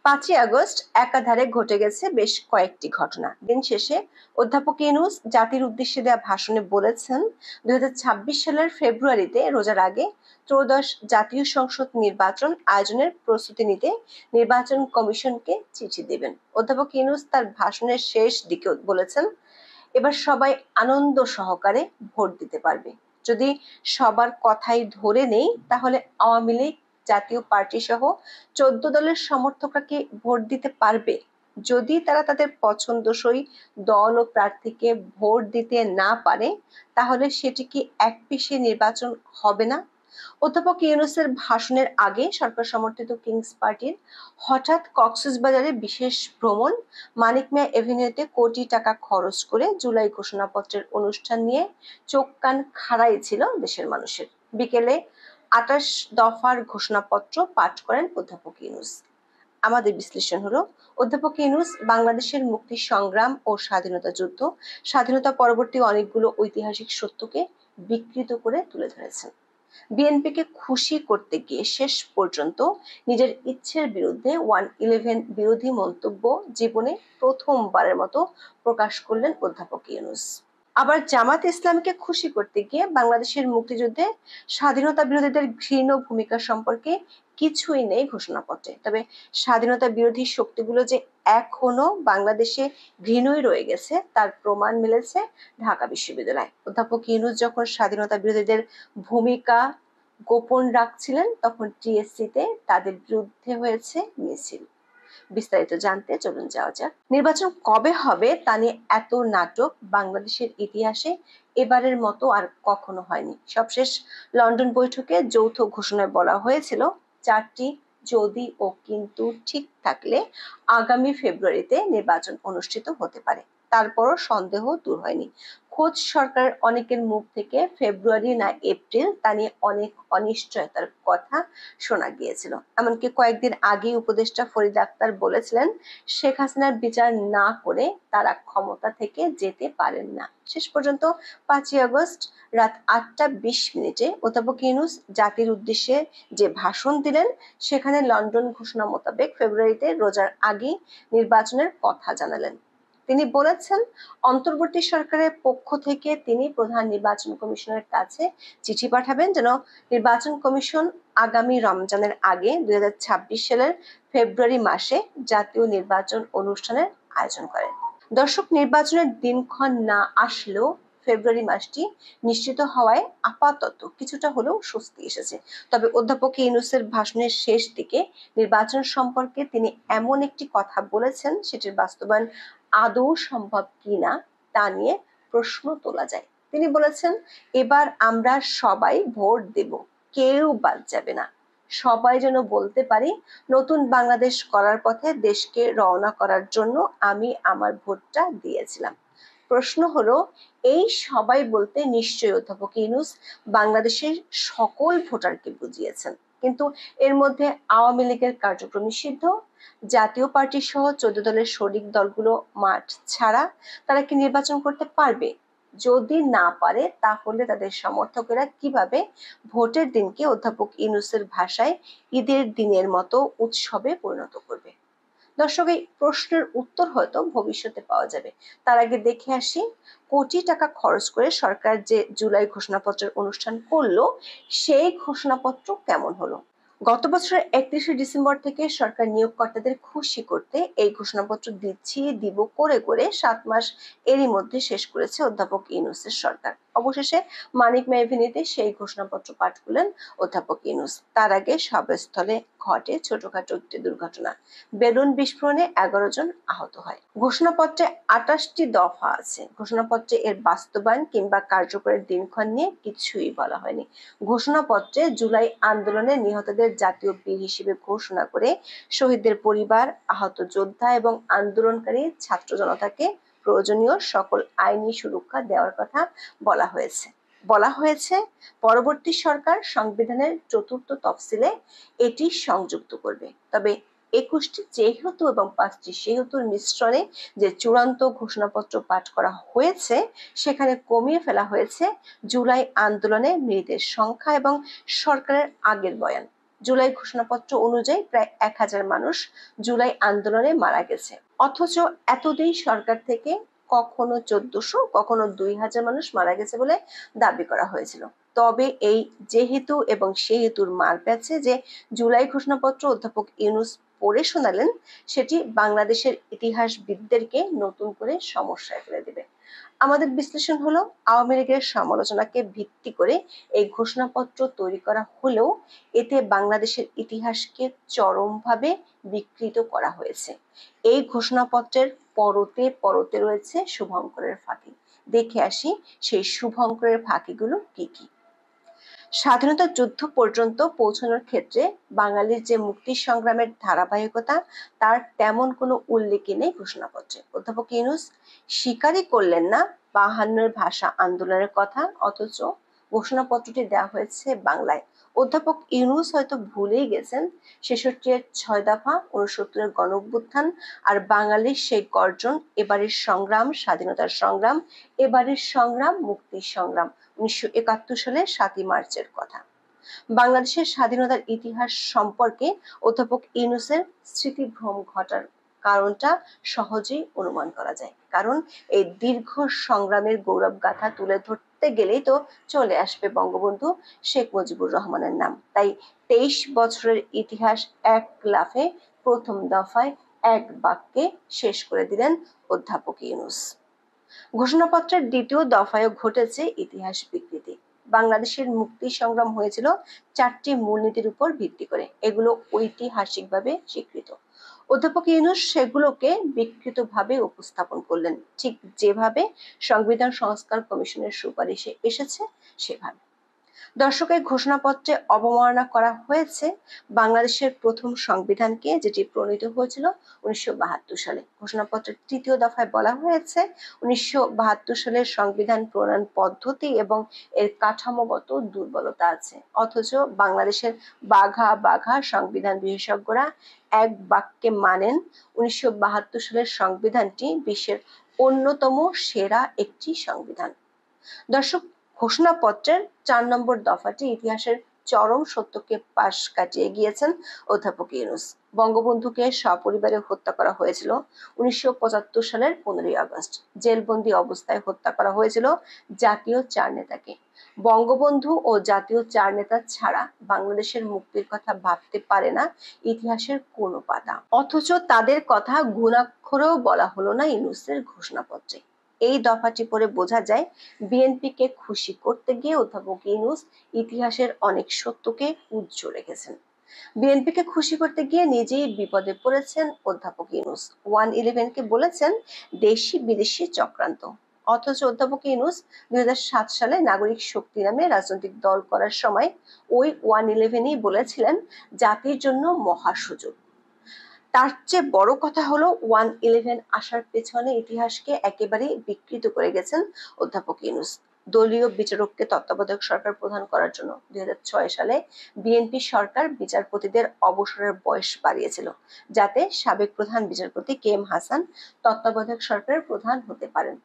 5ই August একাধারে ঘটে গেছে বেশ কয়েকটি ঘটনা। দিন শেষে অধ্যাপক ইউনূস জাতির উদ্দেশ্যে দেওয়া ভাষণে বলেছেন, 2026 সালের ফেব্রুয়ারিতে রোজার আগে ত্রয়োদশ জাতীয় সংসদ নির্বাচন আয়োজনের প্রস্তুতি নিতে নির্বাচন কমিশনকে চিঠি দেবেন। অধ্যাপক ইউনূস তার ভাষণের শেষ দিকে বলেছেন, এবার সবাই আনন্দ সহকারে ভোট দিতে পারবে। যদি সবার কথাই ধরে নেই, তাহলে আওয়ামী লীগ, জাতীয় পার্টি সহ 14 দলের সমর্থকরা কি ভোট দিতে পারবে? যদি তারা তাদের পছন্দসই দল ও প্রার্থীকে ভোট দিতে না পারে, তাহলে সেটি কি একপেশে নির্বাচন হবে না? অধ্যাপক ইউনূসের ভাষণের আগে সরকার সমর্থিত কিংস পার্টির হঠাৎ কক্সবাজারে বিশেষ ভ্রমণ, মানিক মিয়া এভিনিউতে কোটি টাকা খরচ করে জুলাই ঘোষণাপত্রের অনুষ্ঠান নিয়ে চোখ কান খাড়াই ছিল দেশের মানুষের। বিকেলে 28 দফার ঘোষণাপত্র পাঠ করেন অধ্যাপক ইউনূস। আমাদের বিশ্লেষণ হলো, অধ্যাপক ইউনূস বাংলাদেশের মুক্তি সংগ্রাম ও স্বাধীনতা যুদ্ধ, স্বাধীনতা পরবর্তী অনেকগুলো ঐতিহাসিক সত্যকে বিকৃত করে তুলে ধরেছেন। বিএনপিকে খুশি করতে গিয়ে শেষ পর্যন্ত নিজের ইচ্ছের বিরুদ্ধে 111 বিরোধী মন্তব্য জীবনে প্রথমবারের মতো প্রকাশ করলেন অধ্যাপক ইউনূস। আবার জামাত ইসলামকে খুশি করতে গিয়ে বাংলাদেশের মুক্তিযুদ্ধে স্বাধীনতা বিরোধীদের ঘৃণ্য ভূমিকা সম্পর্কে কিছুই নেই ঘোষণাপত্রে। তবে স্বাধীনতা বিরোধী শক্তিগুলো যে এখনো বাংলাদেশে ঘৃণই রয়ে গেছে তার প্রমাণ মিলেছে ঢাকা বিশ্ববিদ্যালয়। অধ্যাপক ইউনূস যখন স্বাধীনতা বিরোধীদের ভূমিকা গোপন রাখছিলেন, তখন টিএসসিতে তাদের বিরুদ্ধে হয়েছে মিছিল। বিস্তারিত জানতে চলুন যাওয়া যাক। নির্বাচন কবে হবে তা নিয়ে এত নাটক বাংলাদেশের ইতিহাসে এবারের মতো আর কখনো হয়নি। সবশেষ লন্ডন বৈঠকে যৌথ ঘোষণায় বলা হয়েছিল, 4টি যদি ও কিন্তু ঠিক থাকলে আগামী ফেব্রুয়ারিতে নির্বাচন অনুষ্ঠিত হতে পারে। তারপরও সন্দেহ দূর হয়নি। খোদ সরকারের অনেকের মুখ থেকে ফেব্রুয়ারি না এপ্রিল তা নিয়ে অনেক অনিশ্চয়তার কথা শোনা গিয়েছিল। এমনকি কয়েকদিন আগে উপদেষ্টা ফরিদ আক্তার বলেছিলেন, শেখ হাসিনার বিচার না করে তারা ক্ষমতা থেকে যেতে পারেন না। শেষ পর্যন্ত 5ই আগস্ট রাত 8টা 20 মিনিটে অধ্যাপক ইউনূস জাতির উদ্দেশ্যে যে ভাষণ দিলেন, সেখানে লন্ডন ঘোষণা মোতাবেক ফেব্রুয়ারিতে রোজার আগে নির্বাচনের কথা জানালেন। তিনি বলেছেন, অন্তর্বর্তী সরকারের পক্ষ থেকে তিনি প্রধান নির্বাচন কমিশনের কাছে চিঠি পাঠাবেন যেন নির্বাচন কমিশন আগামী রমজানের আগে 2026 সালের ফেব্রুয়ারি মাসে জাতীয় নির্বাচন অনুষ্ঠানের আয়োজন করেন। দর্শক, নির্বাচনের দিনক্ষণ না আসলেও ফেব্রুয়ারি মাসটি নিশ্চিত হওয়ায় আপাতত কিছুটা হলেও স্বস্তি এসেছে। তবে অধ্যাপক ইউনূসের ভাষণের শেষ দিকে নির্বাচন সম্পর্কে তিনি এমন একটি কথা বলেছেন, সেটির বাস্তবায়ন আদৌ সম্ভব কিনা তা নিয়ে প্রশ্ন তোলা যায়। তিনি বলেছেন, এবার আমরা সবাই ভোট দেব, কেউ বাদ যাবে না। সবাই যেন বলতে পারি, নতুন বাংলাদেশ করার পথে দেশকে রওনা করার জন্য আমি আমার ভোটটা দিয়েছিলাম। প্রশ্ন হলো, এই সবাই বলতে নিশ্চয়ই অধ্যাপক ইউনূস বাংলাদেশের সকল ভোটারকে বুঝিয়েছেন, কিন্তু এর মধ্যে আওয়ামী লীগের কার্যক্রম নিষিদ্ধ, জাতীয় পার্টি সহ 14 দলের শরিক দলগুলো মাঠ ছাড়া। তারা কি নির্বাচন করতে পারবে? যদি না পারে, তাহলে তাদের সমর্থকেরা কিভাবে ভোটের দিনকে অধ্যাপক ইউনূসের ভাষায় ঈদের দিনের মতো উৎসবে পরিণত করবে? দর্শক, এই প্রশ্নের উত্তর হয়তো ভবিষ্যতে পাওয়া যাবে। তার আগে দেখে আসি, কোটি টাকা খরচ করে সরকার যে জুলাই ঘোষণাপত্রের অনুষ্ঠান করলো, সেই ঘোষণাপত্র কেমন হলো। গত বছরের 31শে ডিসেম্বর থেকে সরকার নিয়োগকর্তাদের খুশি করতে এই ঘোষণাপত্র দিচ্ছি দিব করে করে 7 মাস এরই মধ্যে শেষ করেছে অধ্যাপক ইউনূসের সরকার। অবশেষে মানিক মিয়া এভিনিউতে সেই ঘোষণাপত্র পাঠ করলেন অধ্যাপক ইউনূস। তার আগে সভাস্থলে ঘটে ছোটখাটো একটি দুর্ঘটনা। বেলুন বিস্ফোরণে 11 জন আহত হয়। ঘোষণাপত্রে 28টি দফা আছে। ঘোষণাপত্রে এর বাস্তবায়ন কিংবা কার্যকরের দিনক্ষণ নিয়ে কিছুই বলা হয়নি। ঘোষণাপত্রে জুলাই আন্দোলনে নিহতদের জাতীয় বীর হিসেবে ঘোষণা করে শহীদদের পরিবার, আহত যোদ্ধা এবং আন্দোলনকারী ছাত্র জনতাকে প্রয়োজনীয় সকল আইনি সুরক্ষা দেওয়ার কথা বলা হয়েছে পরবর্তী সরকার সংবিধানের 4র্থ তফসিলে এটি সংযুক্ত করবে। তবে 21টি যেহেতু এবং 5টি সেহেতুর মিশ্রণে যে চূড়ান্ত ঘোষণাপত্র পাঠ করা হয়েছে, সেখানে কমিয়ে ফেলা হয়েছে জুলাই আন্দোলনে মৃতের সংখ্যা এবং সরকারের আগের বয়ান। জুলাই ঘোষণাপত্র অনুযায়ী প্রায় 1000 মানুষ জুলাই আন্দোলনে মারা গেছে, অথচ এতদিন সরকার থেকে কখনো 1400 কখনো 2000 মানুষ মারা গেছে বলে দাবি করা হয়েছিল। তবে এই যেহেতু এবং সেহেতুর মার প্যাচে যে জুলাই ঘোষণাপত্র অধ্যাপক ইউনূস পড়ে শোনালেন, সেটি বাংলাদেশের ইতিহাসবিদদেরকে নতুন করে সমস্যায় ফেলে দেবে। আমাদের বিশ্লেষণ হলো, আওয়ামী লীগের সমালোচনাকে ভিত্তি করে এই ঘোষণাপত্র তৈরি করা হলেও এতে বাংলাদেশের ইতিহাসকে চরমভাবে বিকৃত করা হয়েছে। এই ঘোষণাপত্রের পরতে পরতে রয়েছে শুভঙ্করের ফাঁকি। দেখে আসি সেই শুভঙ্করের ফাঁকিগুলো কি কি। স্বাধীনতা যুদ্ধ পর্যন্ত পৌঁছানোর ক্ষেত্রে বাঙালির যে মুক্তি সংগ্রামের ধারাবাহিকতা, তার তেমন কোনো উল্লেখ নেই ঘোষণাপত্রে। অধ্যাপক ইউনূস স্বীকারই করলেন না 52 ভাষা আন্দোলনের কথা, অথচ ঘোষণাপত্রটি দেওয়া হয়েছে বাংলায়। অধ্যাপক ইউনূস হয়তো ভুলেই গেছেন 66 এর 6 দফা, 69 এর গণঅভ্যুত্থান আর বাঙালির সেই গর্জন, এবারের সংগ্রাম স্বাধীনতার সংগ্রাম, এবারের সংগ্রাম মুক্তির সংগ্রাম 1971 সালের 7ই মার্চের কথা। বাংলাদেশের স্বাধীনতার ইতিহাস সম্পর্কে অধ্যাপক ইউনূসের স্মৃতিভ্রম ঘটার কারণটা সহজেই অনুমান করা যায়। কারণ এই দীর্ঘ সংগ্রামের গৌরব গাথা তুলে ধরতে গেলেই তো চলে আসবে বঙ্গবন্ধু শেখ মুজিবুর রহমানের নাম। তাই 23 বছরের ইতিহাস এক লাফে প্রথম দফায় এক বাক্যে শেষ করে দিলেন অধ্যাপক ইউনূস। ঘোষণাপত্রের দ্বিতীয় দফায়ও ঘটেছে ইতিহাস বিকৃতি। বাংলাদেশের মুক্তি সংগ্রাম হয়েছিল 4টি মূলনীতির উপর ভিত্তি করে, এগুলো ঐতিহাসিকভাবে স্বীকৃত। অধ্যাপক ইউনূস সেগুলোকে বিকৃতভাবে উপস্থাপন করলেন, ঠিক যেভাবে সংবিধান সংস্কার কমিশনের সুপারিশে এসেছে সেভাবে। দর্শকের ঘোষণাপত্রে অবমাননা করা হয়েছে বাংলাদেশের প্রথম সংবিধানকে, যেটি প্রণীত হয়েছিল 1972 সালে। ঘোষণাপত্রের তৃতীয় দফায় বলা হয়েছে 1972 সালের সংবিধান প্রণয়ন পদ্ধতি এবং এর কাঠামোগত দুর্বলতা আছে, অথচ বাংলাদেশের বাঘা বাঘা সংবিধান বিশেষজ্ঞরা এক বাক্যে মানেন 1972 সালের সংবিধানটি বিশ্বের অন্যতম সেরা একটি সংবিধান। দর্শক, ঘোষণাপত্রের 4 নম্বর দফাটি ইতিহাসের চরম সত্যকে পাশ কাটিয়ে গিয়েছেন অধ্যাপক ইউনূস। বঙ্গবন্ধুকে সপরিবারে হত্যা করা হয়েছিল 1975 সালের 15ই আগস্ট। জেলবন্দি অবস্থায় হত্যা করা হয়েছিল জাতীয় 4 নেতাকে। বঙ্গবন্ধু ও জাতীয় 4 নেতা ছাড়া বাংলাদেশের মুক্তির কথা ভাবতে পারে না ইতিহাসের কোনো পাতা, অথচ তাদের কথা গুণাক্ষরেও বলা হলো না ইউনূসের ঘোষণাপত্রে। এই দফাটি পড়ে বোঝা যায় বিএনপিকে খুশি করতে গিয়ে অধ্যাপক ইউনূস ইতিহাসের অনেক সত্যকে উজ্জ্বল রেখেছেন। বিএনপিকে খুশি করতে গিয়ে নিজেই বিপদে পড়েছেন অধ্যাপক ইউনূস। 111কে বলেছেন দেশি বিদেশি চক্রান্ত, অথচ অধ্যাপক ইউনূস 2007 সালে নাগরিক শক্তি নামে রাজনৈতিক দল করার সময় ওই 111ই বলেছিলেন জাতির জন্য মহা সুযোগ। তার চেয়ে বড় কথা হলো 111 আসার পেছনে ইতিহাসকে একেবারেই বিকৃত করে গেছেন অধ্যাপক ইউনূস। দলীয় বিচারককে তত্ত্বাবধায়ক সরকার প্রধান করার জন্য 2006 সালে বিএনপি সরকার বিচারপতিদের অবসরের বয়স বাড়িয়েছিল, যাতে সাবেক প্রধান বিচারপতি কে এম হাসান তত্ত্বাবধায়ক সরকারের প্রধান হতে পারেন।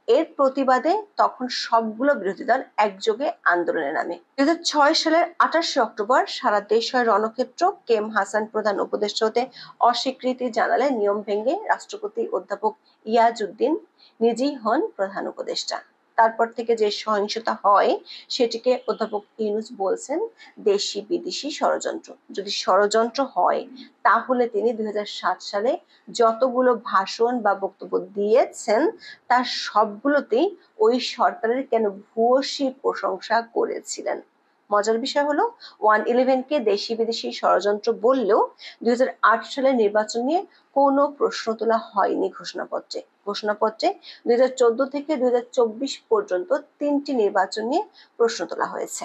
এর প্রতিবাদে তখন সবগুলো বিরোধী দল একযোগে আন্দোলনে নামে। 2006 সালের 28 অক্টোবর সারা দেশ হয় রণক্ষেত্র। কে এম হাসান প্রধান উপদেষ্টা হতে অস্বীকৃতি জানালে নিয়ম ভেঙে রাষ্ট্রপতি অধ্যাপক ইয়াজউদ্দিন নিজেই হন প্রধান উপদেষ্টা। তারপর থেকে যে সহিংসতা হয় সেটিকে অধ্যাপক ইউনূস বলছেন দেশি বিদেশি ষড়যন্ত্র। যদি ষড়যন্ত্র হয় তাহলে তিনি 2007 সালে যতগুলো ভাষণ বা বক্তব্য দিয়েছেন তার সবগুলোতেই ওই সরকারের কেন ভূয়সী প্রশংসা করেছিলেন। মজার বিষয় হলো 111কে দেশি বিদেশি ষড়যন্ত্র বললেও 2008 সালের নির্বাচন নিয়ে কোনো প্রশ্ন তোলা হয়নি ঘোষণাপত্রে। ঘোষণাপত্রে 2014 থেকে 2024 পর্যন্ত 3টি নির্বাচন নিয়ে প্রশ্ন তোলা হয়েছে।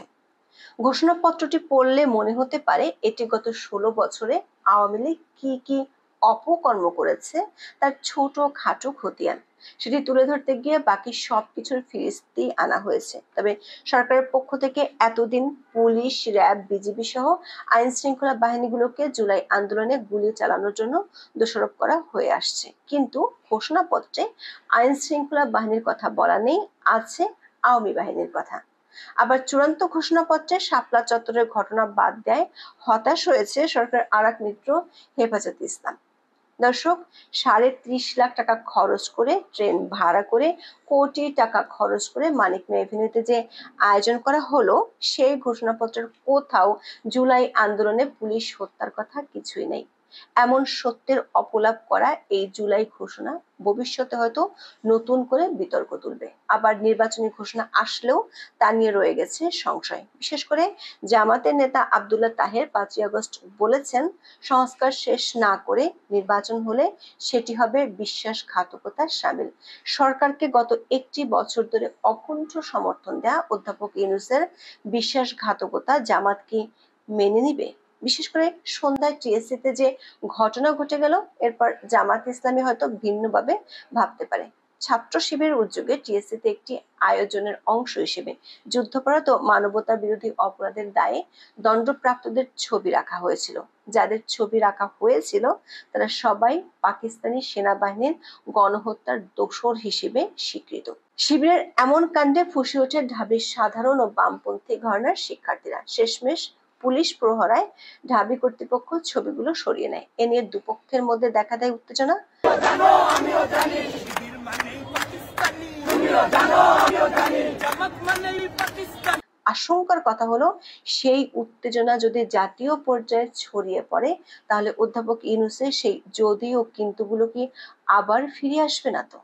ঘোষণাপত্রটি পড়লে মনে হতে পারে এটি গত 16 বছরে আওয়ামী লীগ কি কি অপকর্ম করেছে তার ছোট খাটো খতিয়ান, সেটি তুলে ধরতে গিয়ে বাকি সবকিছুর ফিরিস্তি আনা হয়েছে। তবে সরকারের পক্ষ থেকে এতদিন পুলিশ, র্যাব, বিজিবি সহ আইন শৃঙ্খলা বাহিনীগুলোকে জুলাই আন্দোলনে গুলি চালানোর জন্য দোষারোপ করা হয়ে আসছে, কিন্তু ঘোষণাপত্রে আইন শৃঙ্খলা বাহিনীর কথা বলা নেই, আছে আওয়ামী বাহিনীর কথা। আবার চূড়ান্ত ঘোষণাপত্রে শাপলা চত্বরের ঘটনা বাদ দেয় হতাশ হয়েছে সরকারের আরেক মিত্র হেফাজতে ইসলাম। দর্শক, ৩.৫ লাখ টাকা খরচ করে, ট্রেন ভাড়া করে, কোটি টাকা খরচ করে মানিক মিয়া এভিনিউতে যে আয়োজন করা হলো, সেই ঘোষণাপত্রের কোথাও জুলাই আন্দোলনে পুলিশ হত্যার কথা কিছুই নেই। এমন সত্যের অপলাপ করা এই জুলাই ঘোষণা ভবিষ্যতে হয়তো নতুন করে বিতর্ক তুলবে। আবার নির্বাচনী ঘোষণা আসলেও তা নিয়ে রয়ে গেছে সংশয়। বিশেষ করে জামাতের নেতা আব্দুল্লাহ তাহের ৫ই আগস্ট বলেছেন, সংস্কার শেষ না করে নির্বাচন হলে সেটি হবে বিশ্বাসঘাতকতার শামিল। সরকারকে গত একটি বছর ধরে অকুণ্ঠ সমর্থন দেয়া অধ্যাপক ইউনূসের বিশ্বাসঘাতকতা জামাত কি মেনে নিবে? বিশেষ করে সন্ধ্যায় টিএসসিতে যে ঘটনা ঘটে গেল, এরপর জামাত ইসলামী হয়তো ভিন্নভাবে ভাবতে পারে। ছাত্র শিবিরের উদ্যোগে টিএসসিতে একটি আয়োজনের অংশ হিসেবে যুদ্ধাপরাধ ও মানবতা বিরোধী অপরাধের দায়ে দণ্ডপ্রাপ্তদের ছবি রাখা হয়েছিল। যাদের ছবি রাখা হয়েছিল তারা সবাই পাকিস্তানি সেনাবাহিনীর গণহত্যার দোসর হিসেবে স্বীকৃত। শিবিরের এমন কাণ্ডে ফুঁসে ওঠে ঢাবির সাধারণ ও বামপন্থী ঘরানার শিক্ষার্থীরা। শেষমেশ পুলিশ প্রহরায় ঢাবি কর্তৃপক্ষ ছবিগুলো সরিয়ে নেয়। এ নিয়ে দুপক্ষের মধ্যে দেখা দেয় উত্তেজনা। আশঙ্কার কথা হলো, সেই উত্তেজনা যদি জাতীয় পর্যায়ে ছড়িয়ে পড়ে, তাহলে অধ্যাপক ইউনূসের সেই যদি ও কিন্তুগুলো কি আবার ফিরে আসবে না তো?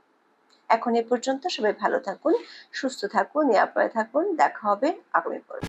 এখন এ পর্যন্ত। সবাই ভালো থাকুন, সুস্থ থাকুন, নিরাপদে থাকুন। দেখা হবে আগামী পর্বে।